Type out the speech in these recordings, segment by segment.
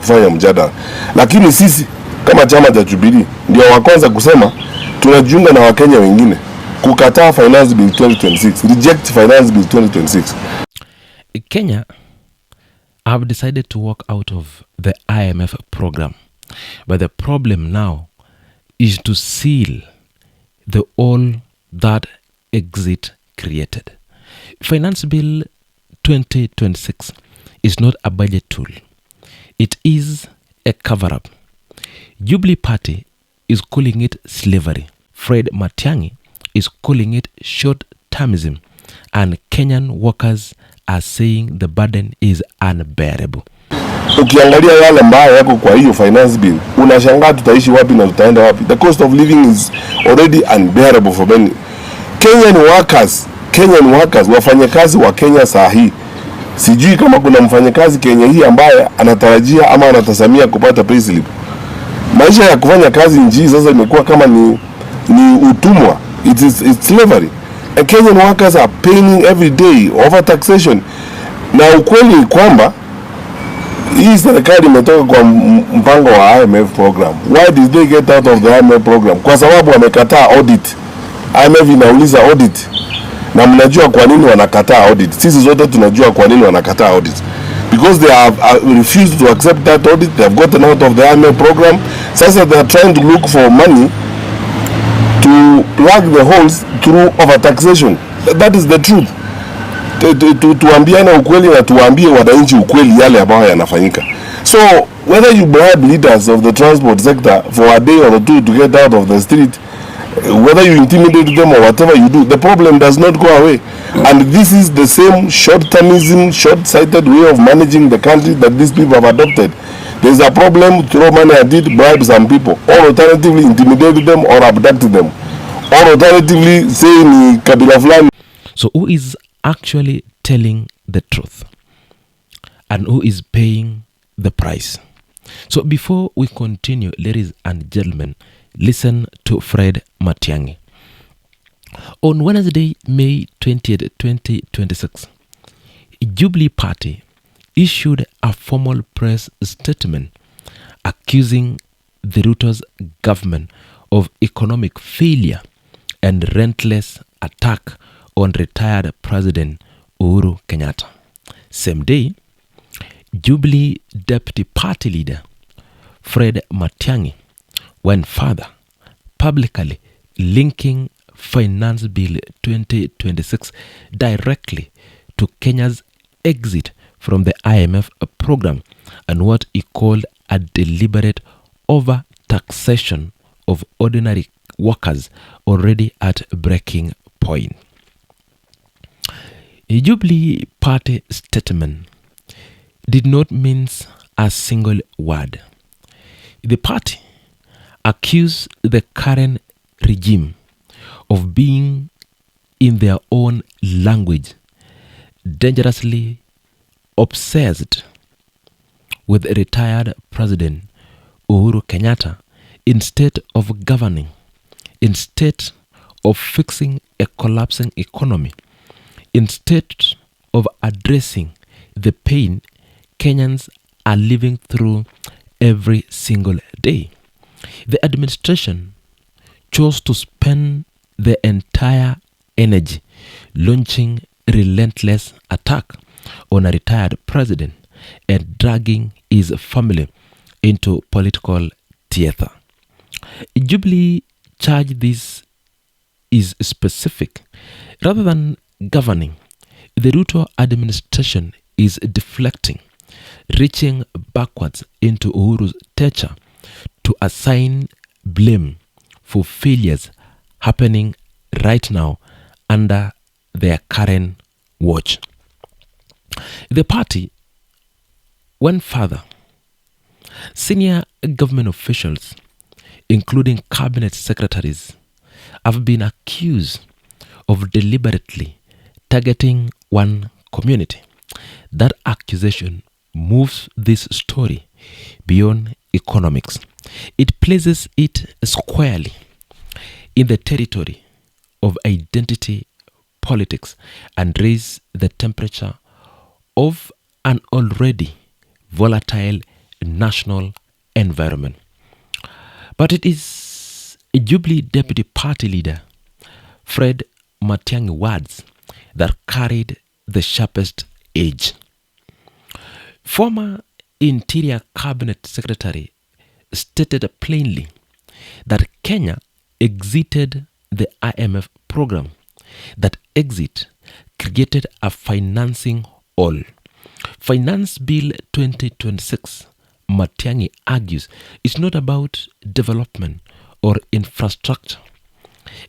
kufanya mjadala. Lakini sisi kama chama cha Jubilee ndio wa kwanza kusema tunajiunga na Wakenya wengine kukataa Finance Bill 2026, reject Finance Bill 2026. Kenya have decided to walk out of the IMF program. But the problem now is to seal the hole that exit created. Finance Bill 2026 is not a budget tool. It is a cover-up. Jubilee Party is calling it slavery. Fred Matiangi is calling it short-termism. And Kenyan workers are saying the burden is unbearable. Ukiangalia yale mbaya yako kwa hiyo finance bill, unashangaa tutaishi wapi na tutaenda wapi. The cost of living is already unbearable for many. Kenyan workers, wafanyakazi wa Kenya saa hii. Sijui kama kuna mfanyakazi Kenya hii ambaye anatarajia ama anatasamia kupata payslip. Maisha ya kufanya kazi nchi sasa imekuwa kama ni utumwa. It's slavery. And Kenyan workers are paying every day over taxation. Na ukweli ni kwamba hii serikali imetoka kwa mpango wa IMF program. Why did they get out of the IMF program? Kwa sababu wamekataa audit. IMF inauliza audit. Na mnajua kwa nini wanakataa audit. Sisi zote tunajua kwa nini wanakataa audit. Because they have refused to accept that audit. They have gotten out of the IMF program. Sasa they are trying to look for money to plug the holes through overtaxation. That is the truth. Tuambiane ukweli na tuambie wananchi ukweli yale ambayo yanafanyika. So whether you bribe leaders of the transport sector for a day or two to get out of the street, whether you intimidate them or whatever you do, the problem does not go away. And this is the same short-termism, short-sighted way of managing the country that these people have adopted. There's a problem, throw money at it, bribe some people, or alternatively intimidate them or abduct them, or alternatively say ni kabila fulani. So who is actually telling the truth and who is paying the price? So before we continue, ladies and gentlemen, listen to Fred Matiangi. On Wednesday, May 20th, 2026, Jubilee Party issued a formal press statement accusing the Ruto's government of economic failure and relentless attack on retired President Uhuru Kenyatta. Same day, Jubilee Deputy Party Leader Fred Matiangi went further, publicly linking Finance Bill 2026 directly to Kenya's exit from the IMF program and what he called a deliberate over-taxation of ordinary workers already at breaking point. A Jubilee Party statement did not mince a single word. The party accused the current regime of being, in their own language, dangerously obsessed with retired President Uhuru Kenyatta instead of governing, instead of fixing a collapsing economy, instead of addressing the pain Kenyans are living through every single day. The administration chose to spend the entire energy launching relentless attack on a retired president and dragging his family into political theater. Jubilee charged this is specific. Rather than governing, the Ruto administration is deflecting, reaching backwards into Uhuru's teacher to assign blame for failures happening right now under their current watch. The party went further. Senior government officials, including cabinet secretaries, have been accused of deliberately targeting one community. That accusation moves this story beyond economics. It places it squarely in the territory of identity politics and raises the temperature of an already volatile national environment. But it is a Jubilee Deputy Party leader, Fred Matiangi words that carried the sharpest edge. Former Interior Cabinet Secretary stated plainly that Kenya exited the IMF program. That exit created a financing hole. Finance Bill 2026, Matiangi argues, is not about development or infrastructure.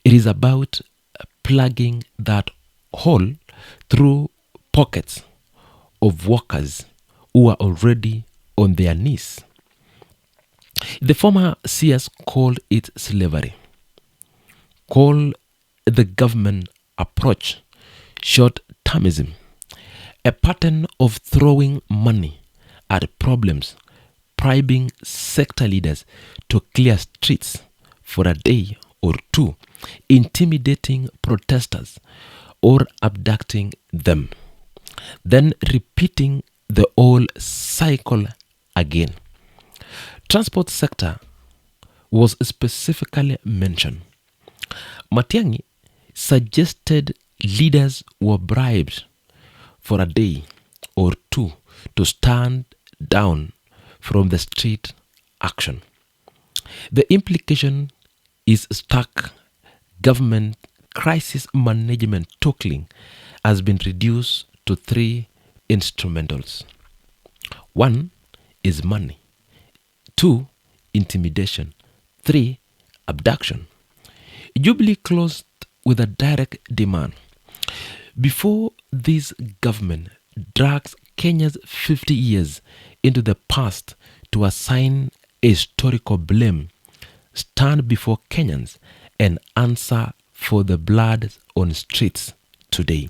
It is about plugging that hole through pockets of workers who are already on their knees. The former CS called it slavery, called the government approach short-termism, a pattern of throwing money at problems, bribing sector leaders to clear streets for a day or two, intimidating protesters or abducting them, then repeating the whole cycle again. Transport sector was specifically mentioned. Matiangi suggested leaders were bribed for a day or two to stand down from the street action. The implication is stark. Government crisis management totaling has been reduced to three instrumentals. One is money. Two, intimidation. Three, abduction. Jubilee closed with a direct demand. Before this government drags Kenya's 50 years into the past to assign historical blame, stand before Kenyans and answer for the blood on streets today.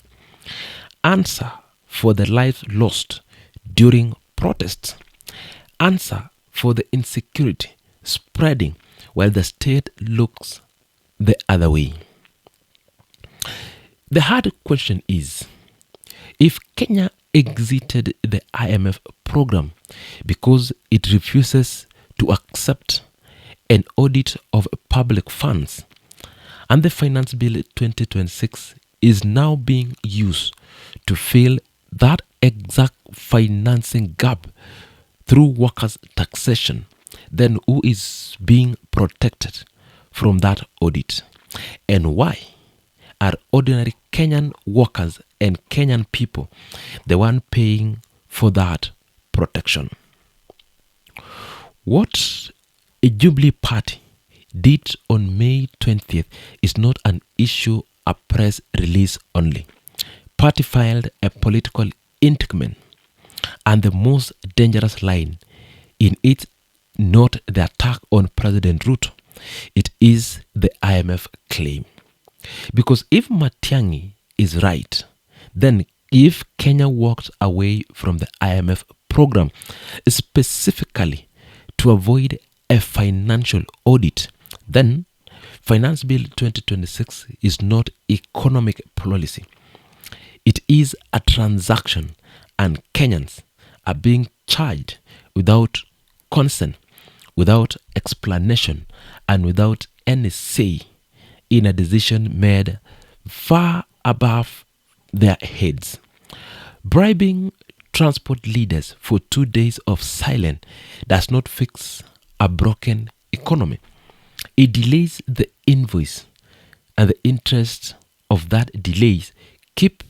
Answer for the lives lost during protests. Answer for the insecurity spreading while the state looks the other way. The hard question is, if Kenya exited the IMF program because it refuses to accept an audit of public funds, and the Finance Bill 2026 is now being used to fill that exact financing gap through workers' taxation, then who is being protected from that audit? And why are ordinary Kenyan workers and Kenyan people the one paying for that protection? What a Jubilee Party did on May 20th is not an issue of press release only. Party filed a political indictment, and the most dangerous line in it not the attack on President Ruto. It is the IMF claim. Because if Matiangi is right, then if Kenya walked away from the IMF program specifically to avoid a financial audit, then Finance Bill 2026 is not economic policy. It is a transaction, and Kenyans are being charged without consent, without explanation, and without any say in a decision made far above their heads. Bribing transport leaders for 2 days of silence does not fix a broken economy. It delays the invoice, and the interest of that delays keep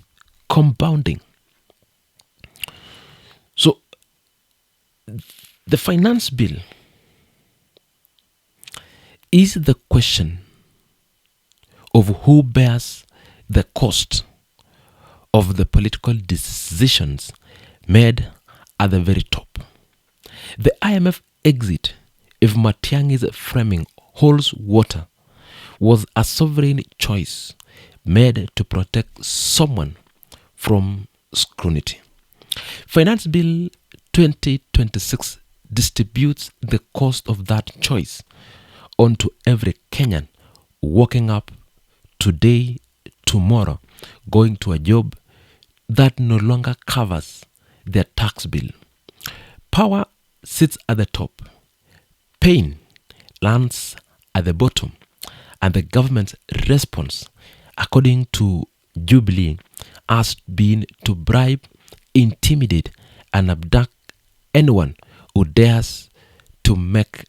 compounding. So, the finance bill is the question of who bears the cost of the political decisions made at the very top. The IMF exit, if Matiangi's framing holds water, was a sovereign choice made to protect someone from scrutiny. Finance Bill 2026 distributes the cost of that choice onto every Kenyan waking up today, tomorrow, going to a job that no longer covers their tax bill. Power sits at the top, pain lands at the bottom, and the government's response, according to Jubilee, has been to bribe, intimidate, and abduct anyone who dares to make